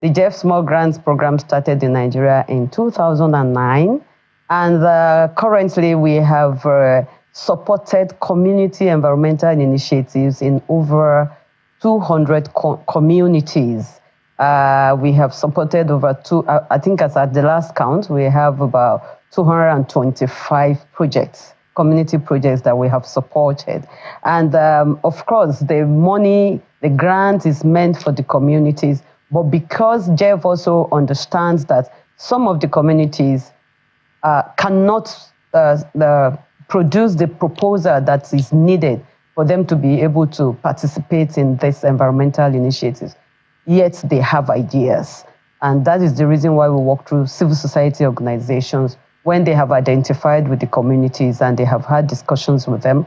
The Jeff Small Grants Program started in Nigeria in 2009. And currently, we have supported community environmental initiatives in over 200 communities. We have supported over I think as at the last count, we have about 225 projects, community projects that we have supported. And of course, the money, the grant is meant for the communities. But because Jeff also understands that some of the communities cannot produce the proposal that is needed for them to be able to participate in these environmental initiatives, yet they have ideas. And that is the reason why we work through civil society organizations when they have identified with the communities and they have had discussions with them.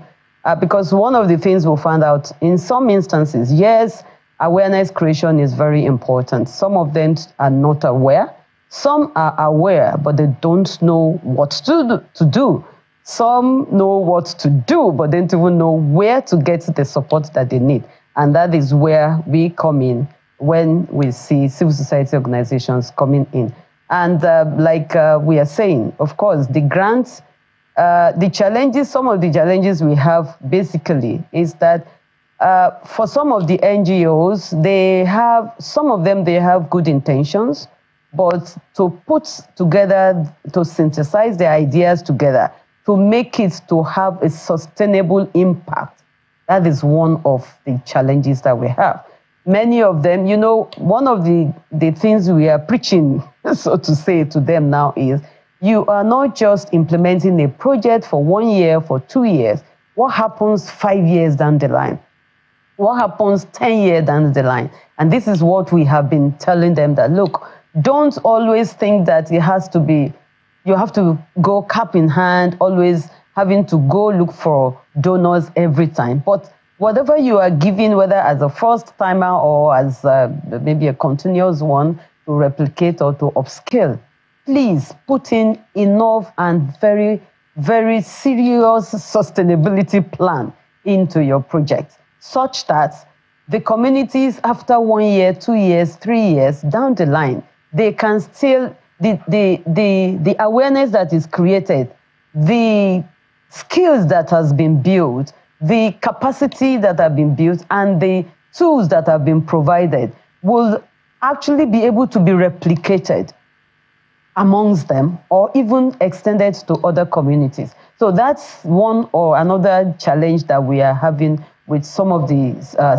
Because one of the things we found out in some instances, yes, awareness creation is very important. Some of them are not aware. Some are aware, but they don't know what to do. Some know what to do, but they don't even know where to get the support that they need. And that is where we come in when we see civil society organizations coming in. And like we are saying, of course, the grants, the challenges, some of the challenges we have basically is that for some of the NGOs, some of them have good intentions, but to put together, to synthesize the ideas together, to make it to have a sustainable impact, that is one of the challenges that we have. Many of them, one of the things we are preaching, so to say, to them now is, you are not just implementing a project for 1 year, for 2 years. What happens 5 years down the line? What happens 10 years down the line? And this is what we have been telling them, that, look, don't always think that it has to be, you have to go cap in hand, always having to go look for donors every time. But whatever you are giving, whether as a first timer or as maybe a continuous one to replicate or to upscale, please put in enough and very, very serious sustainability plan into your project, such that the communities after 1 year, 2 years, 3 years down the line, they can still, the awareness that is created, the skills that has been built, the capacity that have been built, and the tools that have been provided will actually be able to be replicated amongst them or even extended to other communities. So that's one or another challenge that we are having with some of the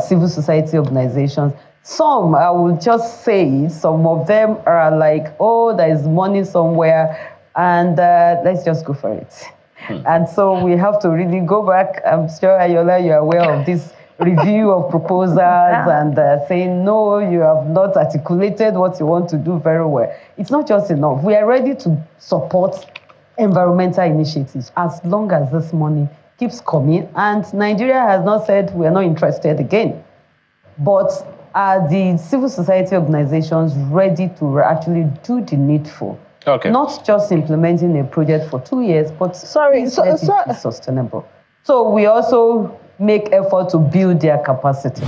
civil society organizations. Some, I will just say, some of them are like, oh, there is money somewhere, and let's just go for it. And so we have to really go back. I'm sure, Ayola, you're aware of this review of proposals and saying, no, you have not articulated what you want to do very well. It's not just enough. We are ready to support environmental initiatives as long as this money keeps coming. And Nigeria has not said we're not interested again. But are the civil society organizations ready to actually do the needful? Okay. Not just implementing a project for 2 years, but sustainable. So we also make effort to build their capacity.